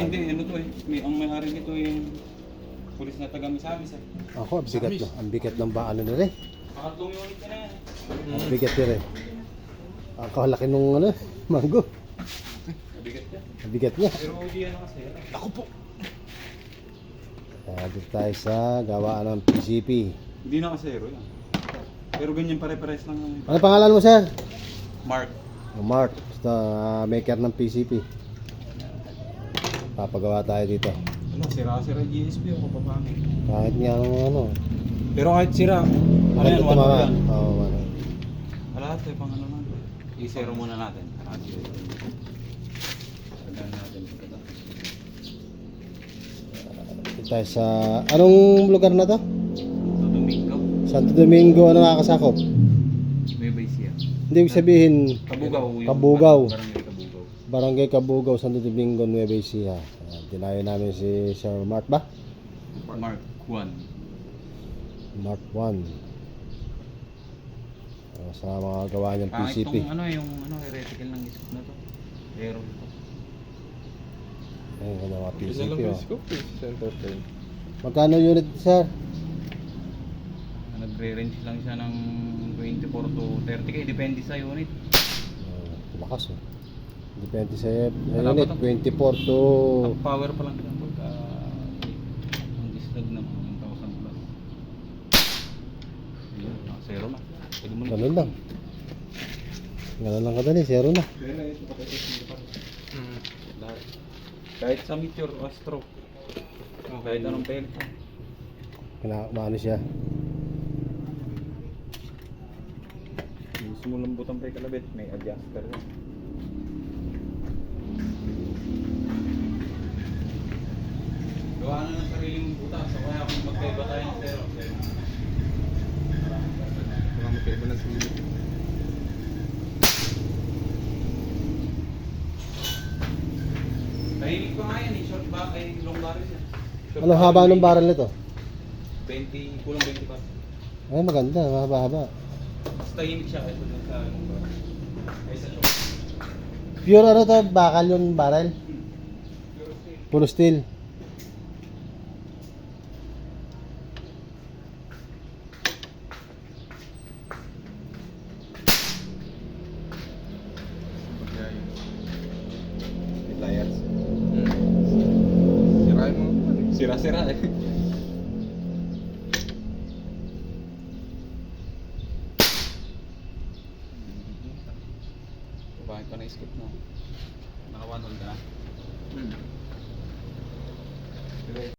hindi, ano to eh. Ang may-ari nito yung pulis na taga Misamis eh. Ako, ang bigat na. Ang bigat ng ba, ano na rin. Pangatlong unit ka na yan. Ang bigat na rin. Ang kalaki nung ano, mango. Mabigat yan. Ang bigat niya. Pero hindi yan kasi. Ako po. Dito tayo sa gawaan ng PCP. Hindi na kasero yan. Pero ganyan pare-pares lang yung Ano pangalan mo, sir? Mark. Mark. Basta maker ng PCP. Papagawa tayo dito. Ano, sira-sira GSP o kapapangin. Kahit nga ano. Pero kahit sira, ano yan, ito one mga. yan. Oo, ano. Lahat eh, pang ano natin. I-zero muna natin. Tandaan natin. Dito tayo sa... Anong lugar na to? Ito Domingo. Santo Domingo, ano nakakasakop? Nueva Ecija. Hindi ibig sabihin... Kabugaw. Yung Kabugaw. Barangay Kabugaw. Barangay Kabugaw, Santo Domingo, Nueva Ecija. Dinayo namin si Sir Mark ba? Mark 1. Mark 1. Sa mga gawa niyang PCP. Itong ano, yung ano, heretical ng scope na to. Error to. Ayun, ano mga Isa lang PCP. yung Oh. scope eh, center frame. Magkano unit, sir? Nagre-range lang siya ng 24 to 30k. Depende sa unit. Lakas oh. Depende sa Wala unit. ba to? 24 to... Top power pa lang yan. Pagka ang dislag na mga 1,000 plus. Ayun, zero na. Pwede mo na. Ganun lang. Ganun lang kadali, zero na. Pero ito pa lahat. Kahit sa meteor o stroke. Kahit anong pellet. Maano siya. Gusto mo lambutan pa yung kalabit, may adjuster yan. Gawa na ng sariling butas, so kaya kung magkaiba tayo ng zero. Mga magkaiba na sila. Tahimik pa nga yan eh, short back ay long barrel yan. Short Ano haba ng barrel nito? 20, kulang 20 pa. Ay, maganda. Mahaba-haba. Mas tahimik siya kaysa dun sa long barrel. Ay sa short. Pure ano to? Bakal yung barrel? Pure steel. Puro steel. May pliers. Sirain mo naman eh. Sira-sira eh. Bakit pa na-skip na?